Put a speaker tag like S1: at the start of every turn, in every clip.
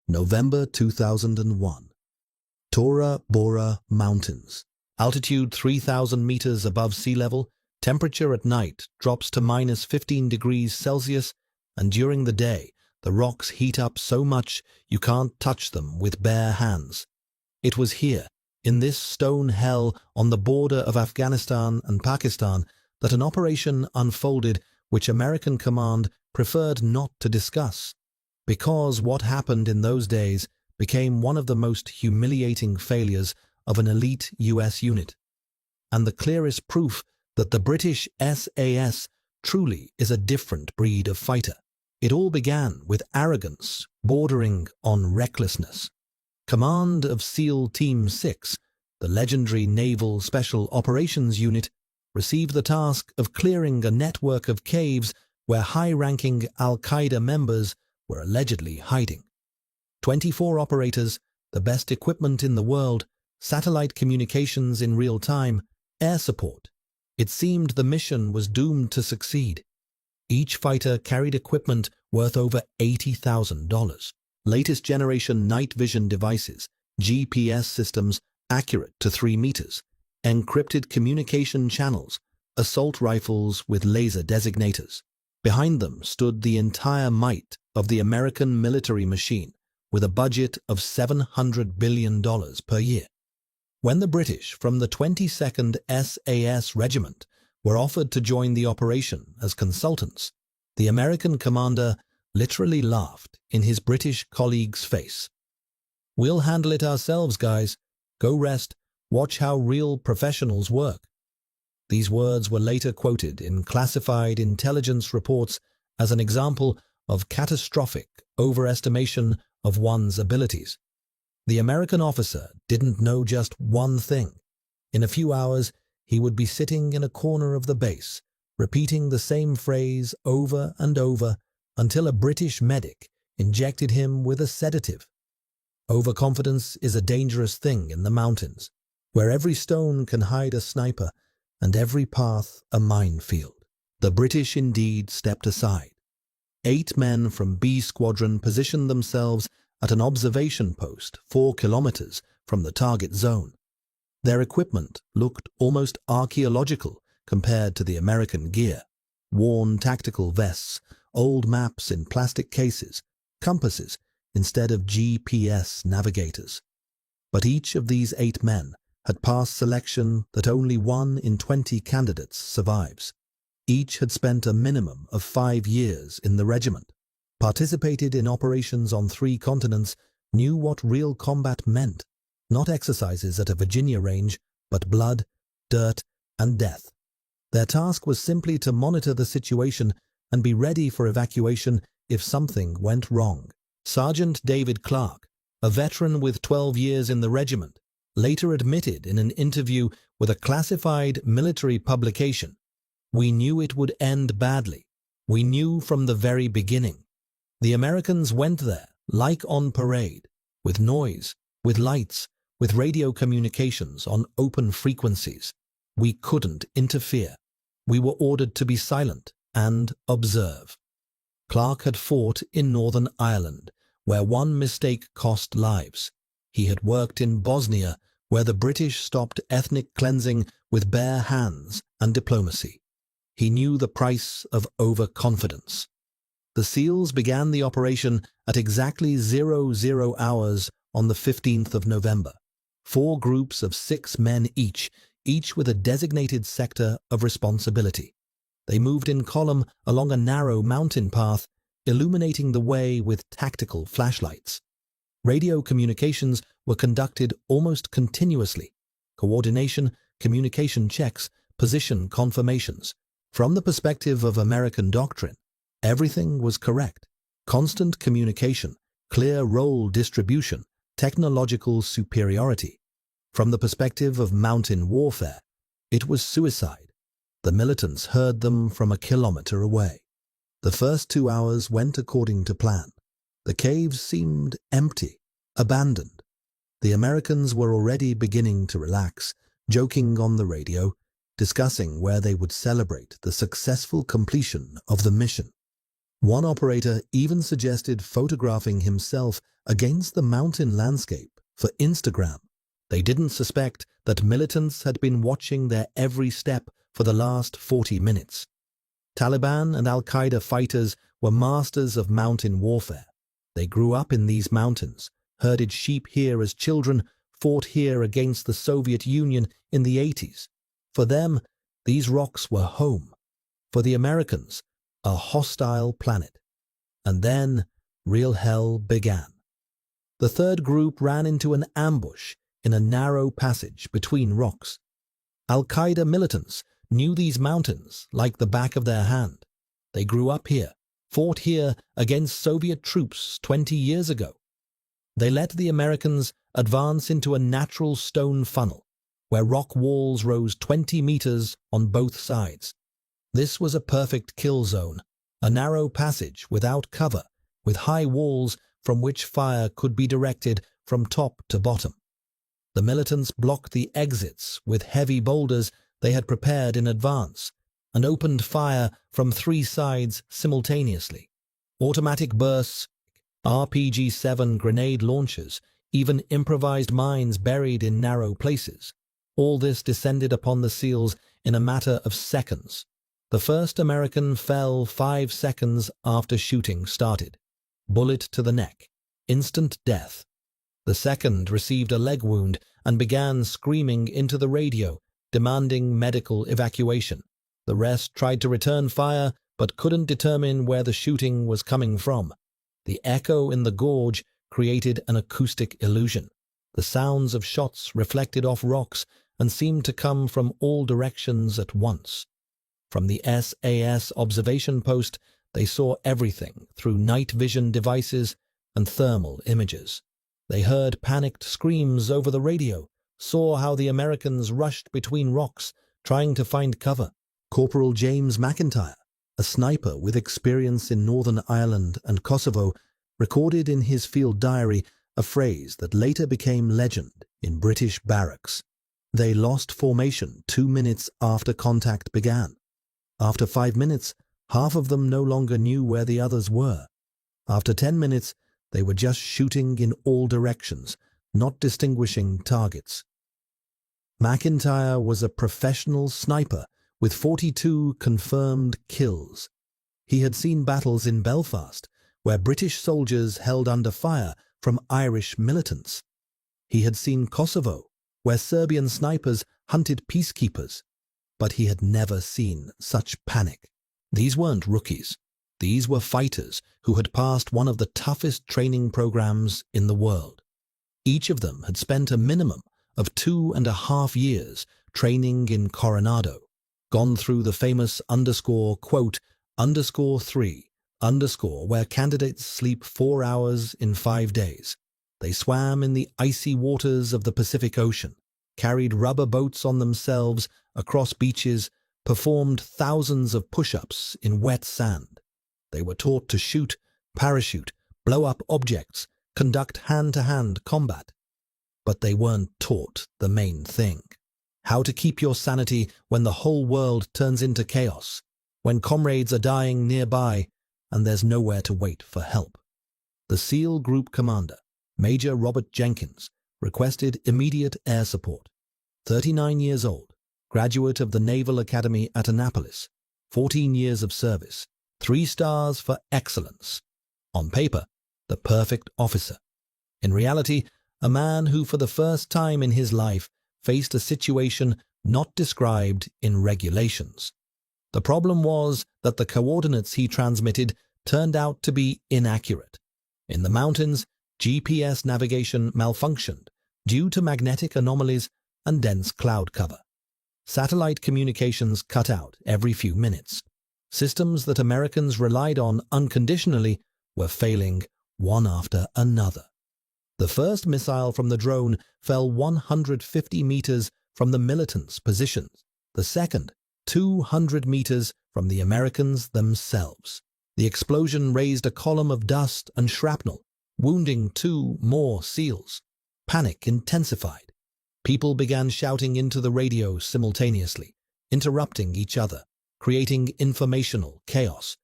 S1: November 2001. Tora, Bora Mountains. Altitude 3,000 meters above sea level, temperature at night drops to -15 degrees Celsius, and during the day, the rocks heat up so much you can't touch them with bare hands. It was here, in this stone hell on the border of Afghanistan and Pakistan, that an operation unfolded which American command preferred not to discuss, because what happened in those days became one of the most humiliating failures of an elite US unit, and the clearest proof that the British SAS truly is a different breed of fighter. It all began with arrogance bordering on recklessness. Command of SEAL Team 6, the legendary Naval Special Operations Unit, received the task of clearing a network of caves where high-ranking Al-Qaeda members were allegedly hiding. 24 operators, the best equipment in the world, satellite communications in real time, air support. It seemed the mission was doomed to succeed. Each fighter carried equipment worth over $80,000. Latest generation night vision devices, GPS systems accurate to 3 meters, encrypted communication channels, assault rifles with laser designators. Behind them stood the entire might of the American military machine, with a budget of $700 billion per year. When the British from the 22nd SAS Regiment were offered to join the operation as consultants, the American commander literally laughed in his British colleague's face. "We'll handle it ourselves, guys. Go rest. Watch how real professionals work." These words were later quoted in classified intelligence reports as an example of catastrophic overestimation of one's abilities. The American officer didn't know just one thing. In a few hours, he would be sitting in a corner of the base, repeating the same phrase over and over until a British medic injected him with a sedative. Overconfidence is a dangerous thing in the mountains, where every stone can hide a sniper and every path a minefield. The British indeed stepped aside. 8 men from B Squadron positioned themselves at an observation post 4 kilometers from the target zone. Their equipment looked almost archaeological compared to the American gear. Worn tactical vests, old maps in plastic cases, compasses instead of GPS navigators. But each of these 8 men had passed selection that only 1 in 20 candidates survives. Each had spent a minimum of 5 years in the regiment, participated in operations on 3 continents, knew what real combat meant, not exercises at a Virginia range, but blood, dirt, and death. Their task was simply to monitor the situation and be ready for evacuation if something went wrong. Sergeant David Clark, a veteran with 12 years in the regiment, later admitted in an interview with a classified military publication, "We knew it would end badly. We knew from the very beginning. The Americans went there, like on parade, with noise, with lights, with radio communications on open frequencies. We couldn't interfere. We were ordered to be silent and observe." Clark had fought in Northern Ireland, where one mistake cost lives. He had worked in Bosnia, where the British stopped ethnic cleansing with bare hands and diplomacy. He knew the price of overconfidence. The SEALs began the operation at exactly 00 hours on the 15th of November. 4 groups of 6 men each with a designated sector of responsibility. They moved in column along a narrow mountain path, illuminating the way with tactical flashlights. Radio communications were conducted almost continuously. Coordination, communication checks, position confirmations. From the perspective of American doctrine, everything was correct. Constant communication, clear role distribution, technological superiority. From the perspective of mountain warfare, it was suicide. The militants heard them from a kilometer away. The first 2 hours went according to plan. The caves seemed empty, abandoned. The Americans were already beginning to relax, joking on the radio, discussing where they would celebrate the successful completion of the mission. One operator even suggested photographing himself against the mountain landscape for Instagram. They didn't suspect that militants had been watching their every step for the last 40 minutes. Taliban and Al-Qaeda fighters were masters of mountain warfare. They grew up in these mountains, herded sheep here as children, fought here against the Soviet Union in the 80s. For them, these rocks were home. For the Americans, a hostile planet. And then, real hell began. The third group ran into an ambush in a narrow passage between rocks. Al-Qaeda militants knew these mountains like the back of their hand. They grew up here, fought here against Soviet troops 20 years ago. They let the Americans advance into a natural stone funnel, where rock walls rose 20 meters on both sides. This was a perfect kill zone, a narrow passage without cover, with high walls from which fire could be directed from top to bottom. The militants blocked the exits with heavy boulders they had prepared in advance, and opened fire from 3 sides simultaneously. Automatic bursts, RPG-7 grenade launchers, even improvised mines buried in narrow places. All this descended upon the SEALs in a matter of seconds. The first American fell 5 seconds after shooting started. Bullet to the neck. Instant death. The second received a leg wound and began screaming into the radio, demanding medical evacuation. The rest tried to return fire, but couldn't determine where the shooting was coming from. The echo in the gorge created an acoustic illusion. The sounds of shots reflected off rocks and seemed to come from all directions at once. From the SAS observation post, they saw everything through night vision devices and thermal images. They heard panicked screams over the radio, saw how the Americans rushed between rocks, trying to find cover. Corporal James McIntyre, a sniper with experience in Northern Ireland and Kosovo, recorded in his field diary a phrase that later became legend in British barracks. They lost formation 2 minutes after contact began. After 5 minutes, half of them no longer knew where the others were. After 10 minutes, they were just shooting in all directions, not distinguishing targets. McIntyre was a professional sniper with 42 confirmed kills. He had seen battles in Belfast, where British soldiers held under fire from Irish militants. He had seen Kosovo, where Serbian snipers hunted peacekeepers. But he had never seen such panic. These weren't rookies. These were fighters who had passed one of the toughest training programs in the world. Each of them had spent a minimum of 2.5 years training in Coronado, gone through the famous _3, where candidates sleep 4 hours in 5 days. They swam in the icy waters of the Pacific Ocean, carried rubber boats on themselves across beaches, performed thousands of push-ups in wet sand. They were taught to shoot, parachute, blow up objects, conduct hand-to-hand combat. But they weren't taught the main thing. How to keep your sanity when the whole world turns into chaos, when comrades are dying nearby and there's nowhere to wait for help. The SEAL Group Commander, Major Robert Jenkins, requested immediate air support. 39 years old, graduate of the Naval Academy at Annapolis, 14 years of service, 3 stars for excellence. On paper, the perfect officer. In reality, a man who for the first time in his life faced a situation not described in regulations. The problem was that the coordinates he transmitted turned out to be inaccurate. In the mountains, GPS navigation malfunctioned due to magnetic anomalies and dense cloud cover. Satellite communications cut out every few minutes. Systems that Americans relied on unconditionally were failing one after another. The first missile from the drone fell 150 meters from the militants' positions. The second, 200 meters from the Americans themselves. The explosion raised a column of dust and shrapnel, wounding 2 more SEALs. Panic intensified. People began shouting into the radio simultaneously, interrupting each other, creating informational chaos.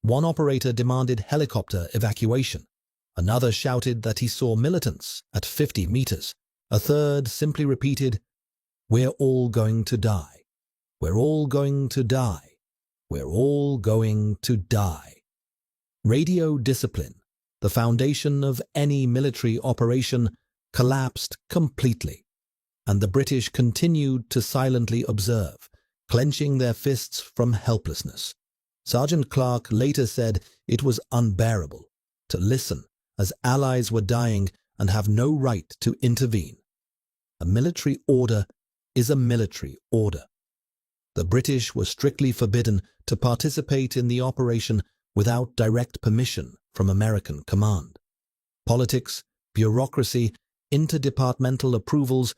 S1: One operator demanded helicopter evacuation. Another shouted that he saw militants at 50 meters. A third simply repeated, "We're all going to die. We're all going to die. We're all going to die." Radio discipline, the foundation of any military operation, collapsed completely, and the British continued to silently observe, clenching their fists from helplessness. Sergeant Clark later said it was unbearable to listen as allies were dying and have no right to intervene. A military order is a military order. The British were strictly forbidden to participate in the operation without direct permission from American command. Politics, bureaucracy, interdepartmental approvals,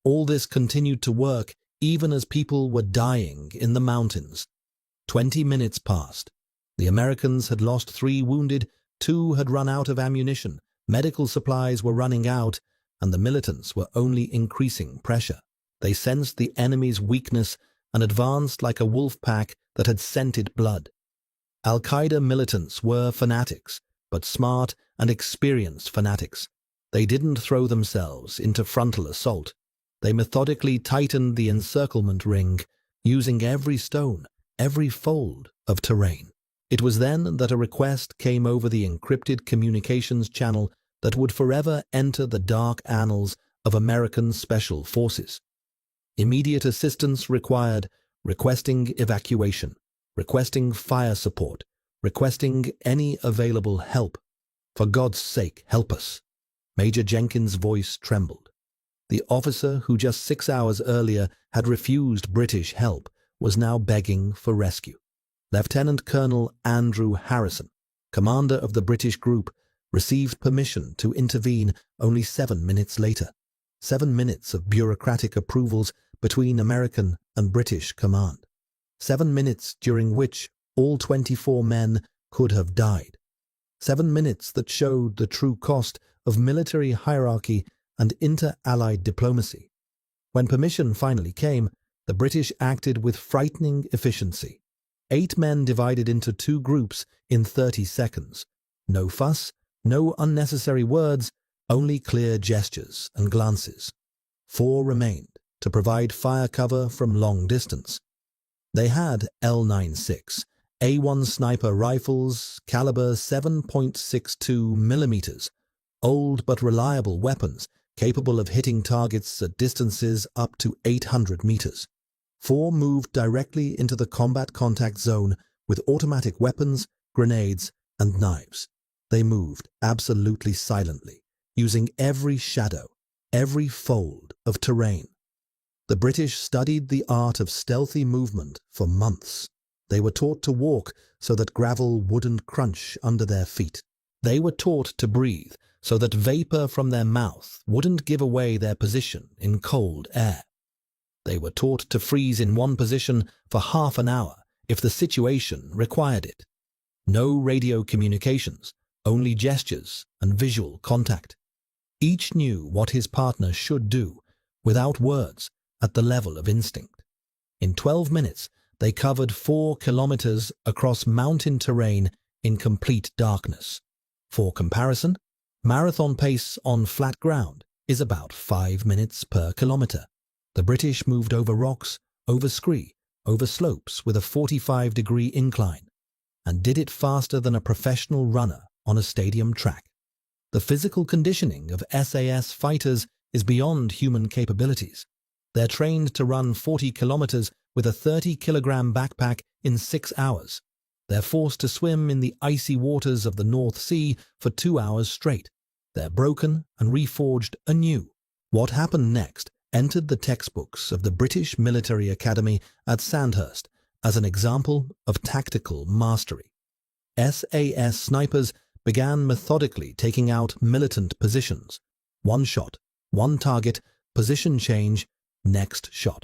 S1: all this continued to work even as people were dying in the mountains. 20 minutes passed. The Americans had lost 3 wounded, 2 had run out of ammunition, medical supplies were running out, and the militants were only increasing pressure. They sensed the enemy's weakness and advanced like a wolf pack that had scented blood. Al-Qaeda militants were fanatics, but smart and experienced fanatics. They didn't throw themselves into frontal assault. They methodically tightened the encirclement ring, using every stone, every fold of terrain. It was then that a request came over the encrypted communications channel that would forever enter the dark annals of American Special Forces. Immediate assistance required, requesting evacuation, requesting fire support, requesting any available help. For God's sake, help us. Major Jenkins' voice trembled. The officer who just 6 hours earlier had refused British help was now begging for rescue. Lieutenant Colonel Andrew Harrison, commander of the British group, received permission to intervene only 7 minutes later. 7 minutes of bureaucratic approvals between American and British command. 7 minutes during which all 24 men could have died. 7 minutes that showed the true cost of military hierarchy and inter-allied diplomacy. When permission finally came, the British acted with frightening efficiency. 8 men divided into 2 groups in 30 seconds. No fuss, no unnecessary words, only clear gestures and glances. 4 remained to provide fire cover from long distance. They had L96, A1 sniper rifles, caliber 7.62 millimeters, old but reliable weapons capable of hitting targets at distances up to 800 meters. 4 moved directly into the combat contact zone with automatic weapons, grenades, and knives. They moved absolutely silently, using every shadow, every fold of terrain. The British studied the art of stealthy movement for months. They were taught to walk so that gravel wouldn't crunch under their feet. They were taught to breathe so that vapor from their mouth wouldn't give away their position in cold air. They were taught to freeze in one position for half an hour if the situation required it. No radio communications, only gestures and visual contact. Each knew what his partner should do, without words, at the level of instinct. In 12 minutes, they covered 4 kilometers across mountain terrain in complete darkness. For comparison, marathon pace on flat ground is about 5 minutes per kilometer. The British moved over rocks, over scree, over slopes with a 45-degree incline, and did it faster than a professional runner on a stadium track. The physical conditioning of SAS fighters is beyond human capabilities. They're trained to run 40 kilometers with a 30-kilogram backpack in 6 hours. They're forced to swim in the icy waters of the North Sea for 2 hours straight. They're broken and reforged anew. What happened next entered the textbooks of the British Military Academy at Sandhurst as an example of tactical mastery. SAS snipers began methodically taking out militant positions. 1 shot, 1 target, position change, next shot.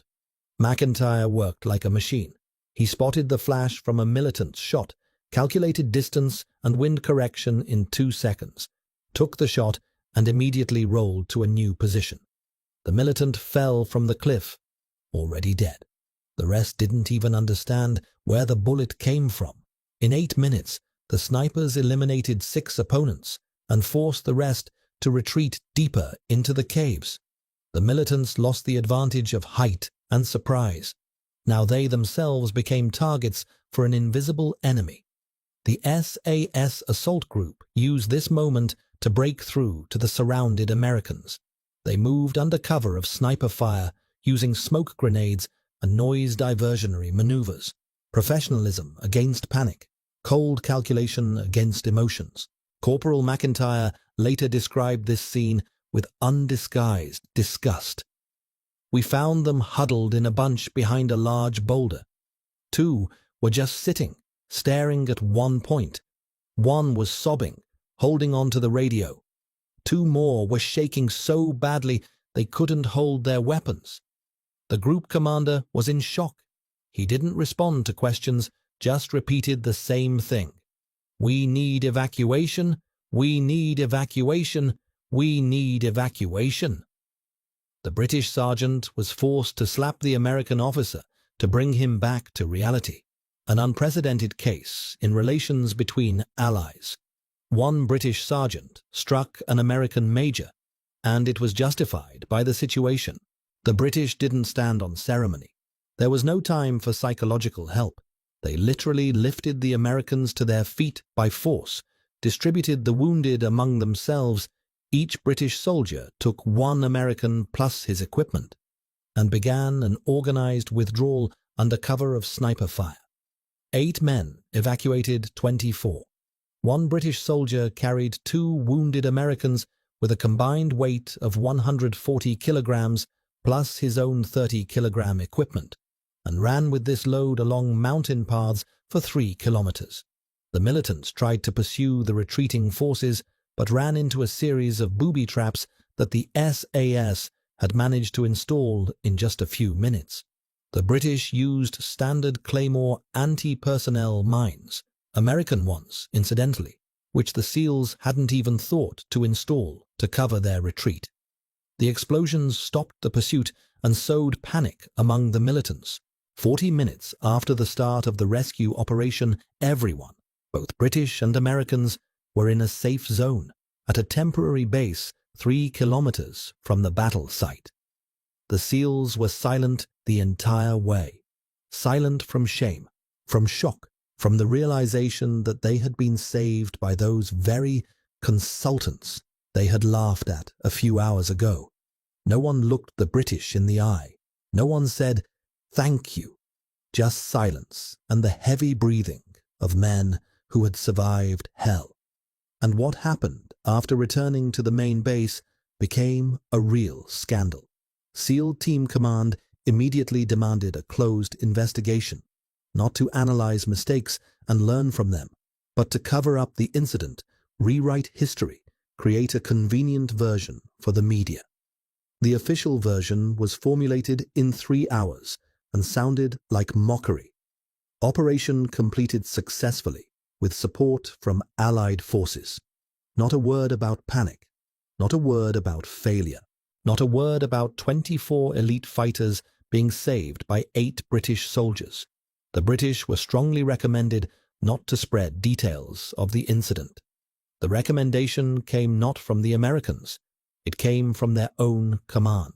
S1: McIntyre worked like a machine. He spotted the flash from a militant's shot, calculated distance and wind correction in 2 seconds, took the shot, and immediately rolled to a new position. The militant fell from the cliff, already dead. The rest didn't even understand where the bullet came from. In 8 minutes, The snipers eliminated 6 opponents and forced the rest to retreat deeper into the caves. The militants lost the advantage of height and surprise. Now they themselves became targets for an invisible enemy. The SAS assault group used this moment to break through to the surrounded Americans. They moved under cover of sniper fire, using smoke grenades and noise diversionary maneuvers. Professionalism against panic, cold calculation against emotions. Corporal McIntyre later described this scene with undisguised disgust. "We found them huddled in a bunch behind a large boulder. 2 were just sitting, staring at one point. 1 was sobbing, holding on to the radio. 2 more were shaking so badly they couldn't hold their weapons." The group commander was in shock. He didn't respond to questions, just repeated the same thing. "We need evacuation. We need evacuation. We need evacuation." The British sergeant was forced to slap the American officer to bring him back to reality. An unprecedented case in relations between allies. One British sergeant struck an American major, and it was justified by the situation. The British didn't stand on ceremony. There was no time for psychological help. They literally lifted the Americans to their feet by force, distributed the wounded among themselves. Each British soldier took 1 American plus his equipment, and began an organized withdrawal under cover of sniper fire. 8 men evacuated 24. 1 British soldier carried 2 wounded Americans with a combined weight of 140 kilograms plus his own 30-kilogram equipment, and ran with this load along mountain paths for 3 kilometers. The militants tried to pursue the retreating forces, but ran into a series of booby traps that the SAS had managed to install in just a few minutes. The British used standard Claymore anti-personnel mines, American ones, incidentally, which the SEALs hadn't even thought to install to cover their retreat. The explosions stopped the pursuit and sowed panic among the militants. 40 minutes after the start of the rescue operation, everyone, both British and Americans, were in a safe zone at a temporary base 3 kilometers from the battle site. The SEALs were silent the entire way. Silent from shame, from shock, from the realization that they had been saved by those very consultants they had laughed at a few hours ago. No one looked the British in the eye. No one said, "Thank you." Just silence and the heavy breathing of men who had survived hell. And what happened after returning to the main base became a real scandal. SEAL Team Command immediately demanded a closed investigation, not to analyze mistakes and learn from them, but to cover up the incident, rewrite history, create a convenient version for the media. The official version was formulated in 3 hours and sounded like mockery. Operation completed successfully with support from Allied forces. Not a word about panic, not a word about failure, not a word about 24 elite fighters being saved by 8 British soldiers. The British were strongly recommended not to spread details of the incident. The recommendation came not from the Americans. It came from their own command.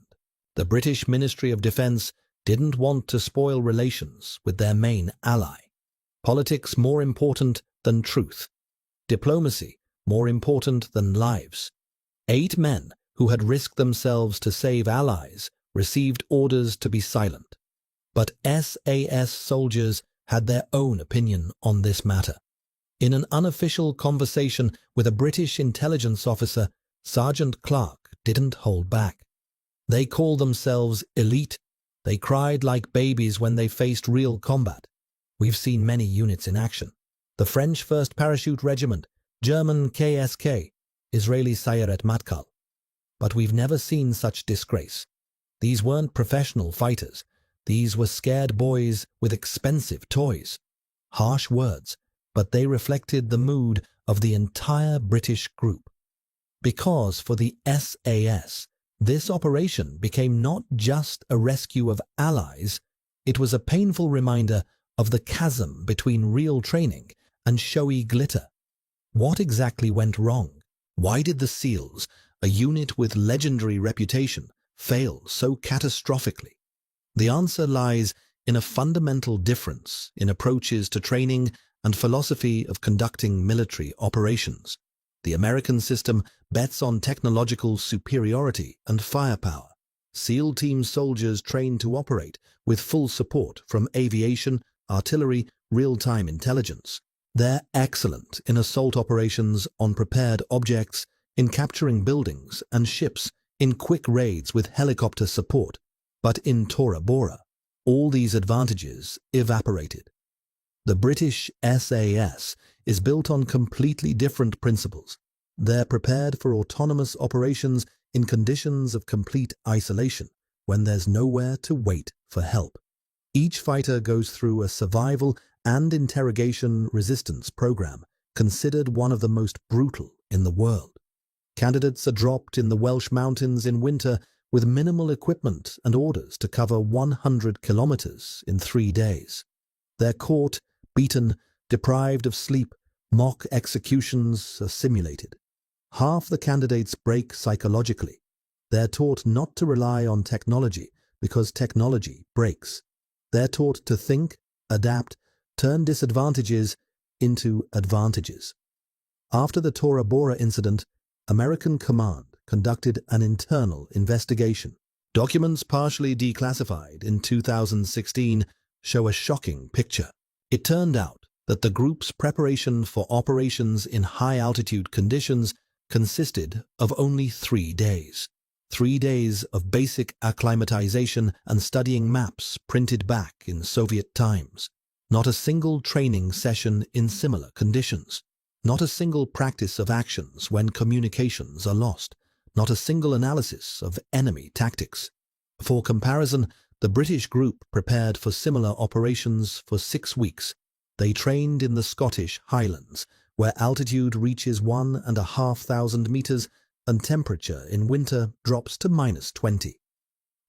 S1: The British Ministry of Defense didn't want to spoil relations with their main ally. Politics more important than truth. Diplomacy more important than lives. 8 men who had risked themselves to save allies received orders to be silent. But SAS soldiers had their own opinion on this matter. In an unofficial conversation with a British intelligence officer, Sergeant Clark didn't hold back. They called themselves elite. They cried like babies when they faced real combat. We've seen many units in action. The French 1st Parachute Regiment, German KSK, Israeli Sayeret Matkal. But we've never seen such disgrace. These weren't professional fighters. These were scared boys with expensive toys. Harsh words, but they reflected the mood of the entire British group. Because for the SAS, this operation became not just a rescue of allies, it was a painful reminder of the chasm between real training and showy glitter. What exactly went wrong? Why did the SEALs, a unit with legendary reputation, fail so catastrophically? The answer lies in a fundamental difference in approaches to training and philosophy of conducting military operations. The American system bets on technological superiority and firepower. SEAL team soldiers train to operate with full support from aviation, artillery, real-time intelligence. They're excellent in assault operations on prepared objects, in capturing buildings and ships, in quick raids with helicopter support. But in Tora Bora, all these advantages evaporated. The British SAS is built on completely different principles. They're prepared for autonomous operations in conditions of complete isolation, when there's nowhere to wait for help. Each fighter goes through a survival and interrogation resistance program, considered one of the most brutal in the world. Candidates are dropped in the Welsh mountains in winter with minimal equipment and orders to cover 100 kilometers in 3 days. They're caught, beaten, deprived of sleep, mock executions are simulated. Half the candidates break psychologically. They're taught not to rely on technology because technology breaks. They're taught to think, adapt, turn disadvantages into advantages. After the Tora Bora incident, American command conducted an internal investigation. Documents partially declassified in 2016 show a shocking picture. It turned out that the group's preparation for operations in high-altitude conditions consisted of only 3 days. 3 days of basic acclimatization and studying maps printed back in Soviet times. Not a single training session in similar conditions. Not a single practice of actions when communications are lost. Not a single analysis of enemy tactics. For comparison, the British group prepared for similar operations for 6 weeks. They trained in the Scottish Highlands, where altitude reaches 1,500 meters and temperature in winter drops to -20.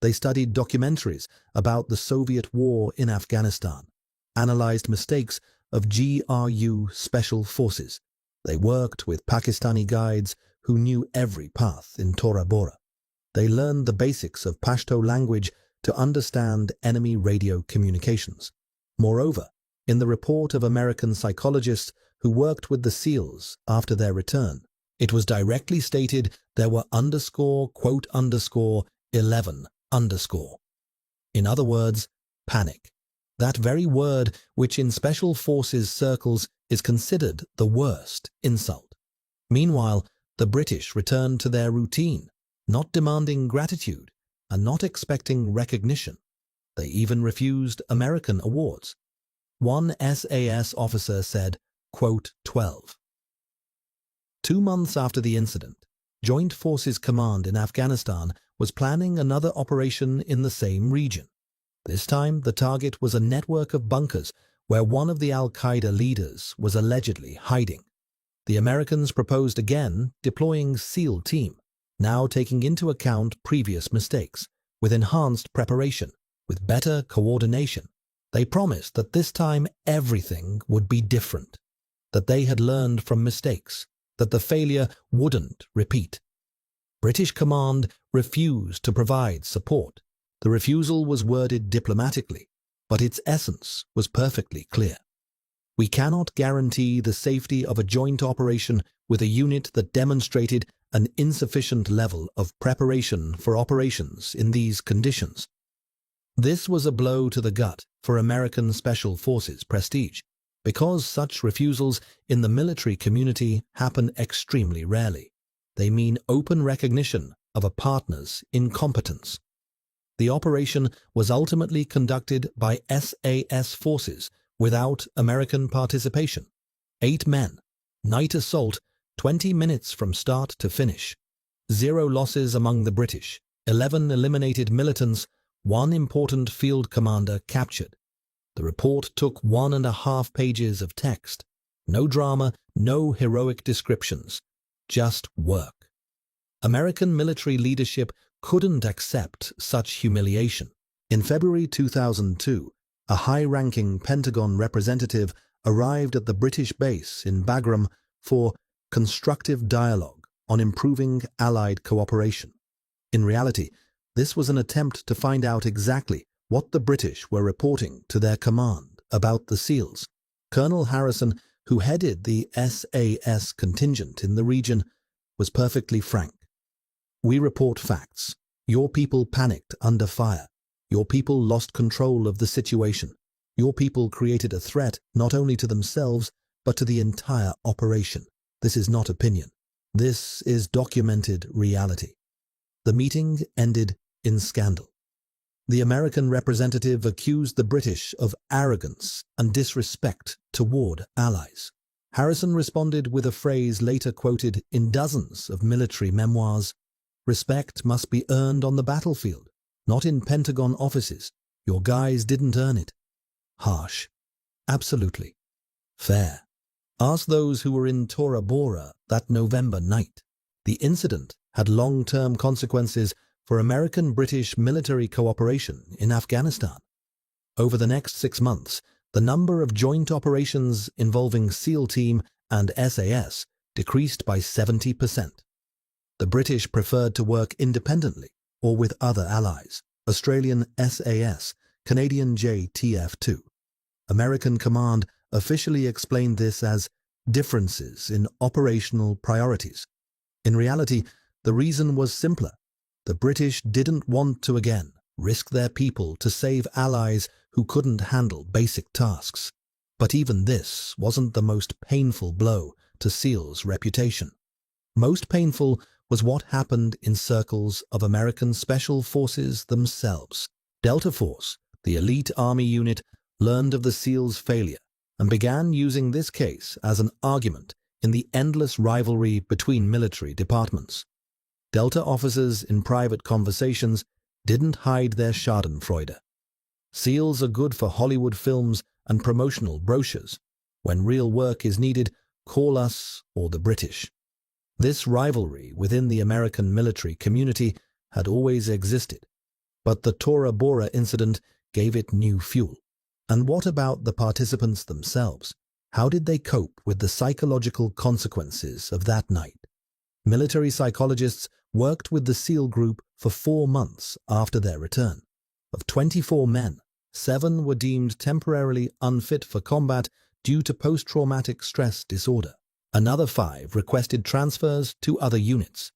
S1: They studied documentaries about the Soviet war in Afghanistan, analyzed mistakes of GRU special forces. They worked with Pakistani guides who knew every path in Tora Bora. They learned the basics of Pashto language to understand enemy radio communications. Moreover, in the report of American psychologists who worked with the SEALs after their return, it was directly stated there were _11_. In other words, panic. That very word which in special forces circles is considered the worst insult. Meanwhile, the British returned to their routine, not demanding gratitude and not expecting recognition. They even refused American awards. One SAS officer said, quote, 12. 2 months after the incident, Joint Forces Command in Afghanistan was planning another operation in the same region. This time, the target was a network of bunkers where one of the Al-Qaeda leaders was allegedly hiding. The Americans proposed again deploying SEAL team, now taking into account previous mistakes, with enhanced preparation, with better coordination. They promised that this time everything would be different, that they had learned from mistakes, that the failure wouldn't repeat. British command refused to provide support. The refusal was worded diplomatically, but its essence was perfectly clear. We cannot guarantee the safety of a joint operation with a unit that demonstrated an insufficient level of preparation for operations in these conditions. This was a blow to the gut for American Special Forces prestige, because such refusals in the military community happen extremely rarely. They mean open recognition of a partner's incompetence. The operation was ultimately conducted by SAS forces without American participation. 8 men, night assault, 20 minutes from start to finish. 0 losses among the British, 11 eliminated militants, 1 important field commander captured. The report took 1.5 pages of text. No drama, no heroic descriptions, just work. American military leadership couldn't accept such humiliation. In February 2002, a high-ranking Pentagon representative arrived at the British base in Bagram for constructive dialogue on improving Allied cooperation. In reality, this was an attempt to find out exactly what the British were reporting to their command about the SEALs. Colonel Harrison, who headed the SAS contingent in the region, was perfectly frank. "We report facts. Your people panicked under fire. Your people lost control of the situation. Your people created a threat not only to themselves, but to the entire operation. This is not opinion. This is documented reality." The meeting ended in scandal. The American representative accused the British of arrogance and disrespect toward allies. Harrison responded with a phrase later quoted in dozens of military memoirs: "Respect must be earned on the battlefield, not in Pentagon offices. Your guys didn't earn it." Harsh. Absolutely. Fair. Ask those who were in Tora that November night. The incident had long-term consequences for American-British military cooperation in Afghanistan. Over the next 6 months, the number of joint operations involving SEAL Team and SAS decreased by 70%. The British preferred to work independently or with other allies: Australian SAS, Canadian JTF-2. American command officially explained this as differences in operational priorities. In reality, the reason was simpler. The British didn't want to again risk their people to save allies who couldn't handle basic tasks. But even this wasn't the most painful blow to SEAL's reputation. Most painful was what happened in circles of American Special Forces themselves. Delta Force, the elite army unit, learned of the SEALs' failure and began using this case as an argument in the endless rivalry between military departments. Delta officers in private conversations didn't hide their schadenfreude. SEALs are good for Hollywood films and promotional brochures. When real work is needed, call us or the British. This rivalry within the American military community had always existed, but the Tora Bora incident gave it new fuel. And what about the participants themselves? How did they cope with the psychological consequences of that night? Military psychologists worked with the SEAL group for 4 months after their return. Of 24 men, 7 were deemed temporarily unfit for combat due to post-traumatic stress disorder. Another 5 requested transfers to other units.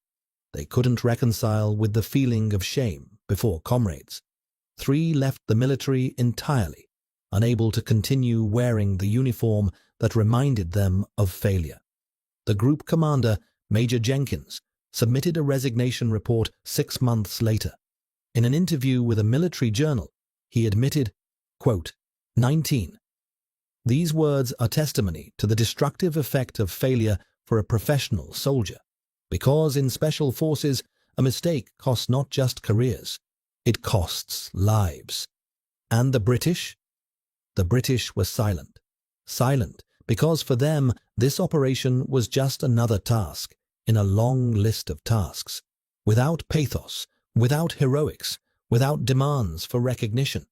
S1: They couldn't reconcile with the feeling of shame before comrades. 3 left the military entirely, unable to continue wearing the uniform that reminded them of failure. The group commander, Major Jenkins, submitted a resignation report 6 months later. In an interview with a military journal, he admitted, quote, 19. These words are testimony to the destructive effect of failure for a professional soldier, because in special forces, a mistake costs not just careers, it costs lives. And the British? The British were silent. Silent because for them, this operation was just another task in a long list of tasks, without pathos, without heroics, without demands for recognition.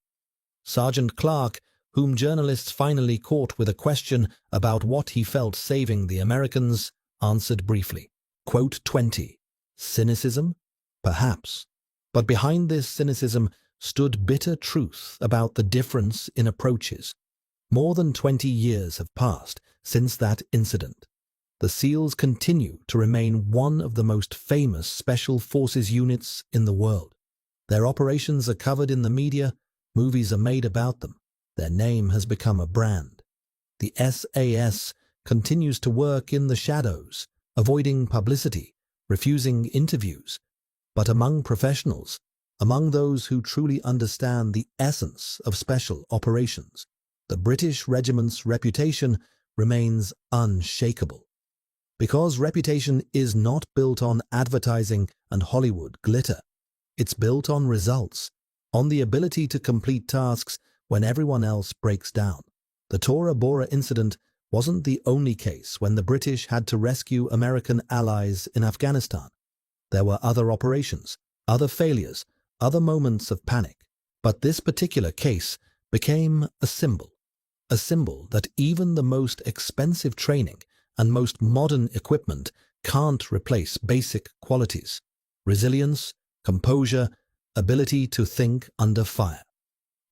S1: Sergeant Clark, whom journalists finally caught with a question about what he felt saving the Americans, answered briefly, quote 20, cynicism? Perhaps. But behind this cynicism stood bitter truth about the difference in approaches. More than 20 years have passed since that incident. The SEALs continue to remain one of the most famous special forces units in the world. Their operations are covered in the media, movies are made about them. Their name has become a brand. The SAS continues to work in the shadows, avoiding publicity, refusing interviews. But among professionals, among those who truly understand the essence of special operations, the British regiment's reputation remains unshakable. Because reputation is not built on advertising and Hollywood glitter. It's built on results, on the ability to complete tasks when everyone else breaks down. The Tora Bora incident wasn't the only case when the British had to rescue American allies in Afghanistan. There were other operations, other failures, other moments of panic. But this particular case became a symbol a symbol that even the most expensive training and most modern equipment can't replace basic qualities: resilience, composure, ability to think under fire.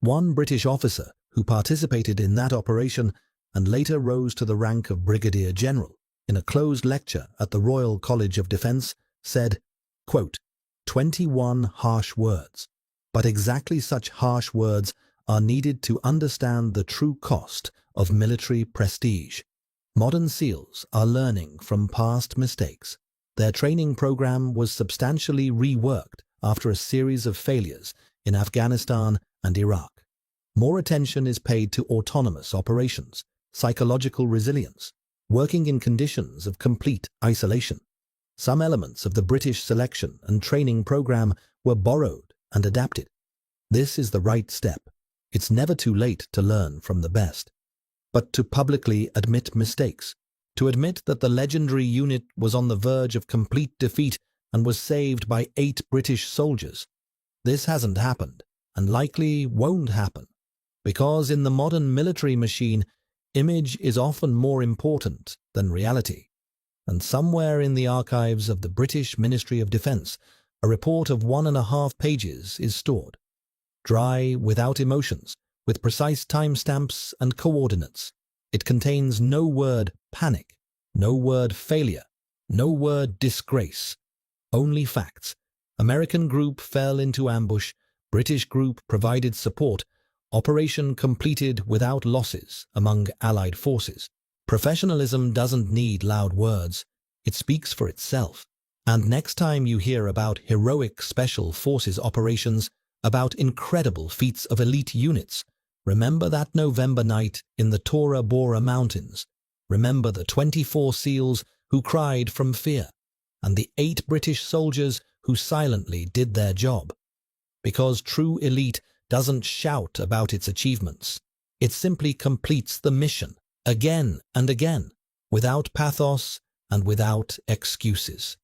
S1: One British officer who participated in that operation and later rose to the rank of Brigadier General, in a closed lecture at the Royal College of Defence, said, quote, 21 harsh words, but exactly such harsh words are needed to understand the true cost of military prestige. Modern SEALs are learning from past mistakes. Their training program was substantially reworked after a series of failures in Afghanistan and Iraq. More attention is paid to autonomous operations, psychological resilience, working in conditions of complete isolation. Some elements of the British selection and training program were borrowed and adapted. This is the right step. It's never too late to learn from the best. But to publicly admit mistakes, to admit that the legendary unit was on the verge of complete defeat and was saved by 8 British soldiers, this hasn't happened and likely won't happen, because in the modern military machine, image is often more important than reality. And somewhere in the archives of the British Ministry of Defence, a report of 1.5 pages is stored. Dry, without emotions, with precise timestamps and coordinates. It contains no word panic, no word failure, no word disgrace. Only facts. American group fell into ambush. British group provided support. Operation completed without losses among Allied forces. Professionalism doesn't need loud words. It speaks for itself. And next time you hear about heroic special forces operations, about incredible feats of elite units, remember that November night in the Bora Mountains. Remember the 24 SEALs who cried from fear, and the 8 British soldiers who silently did their job. Because true elite doesn't shout about its achievements. It simply completes the mission, again and again, without pathos and without excuses.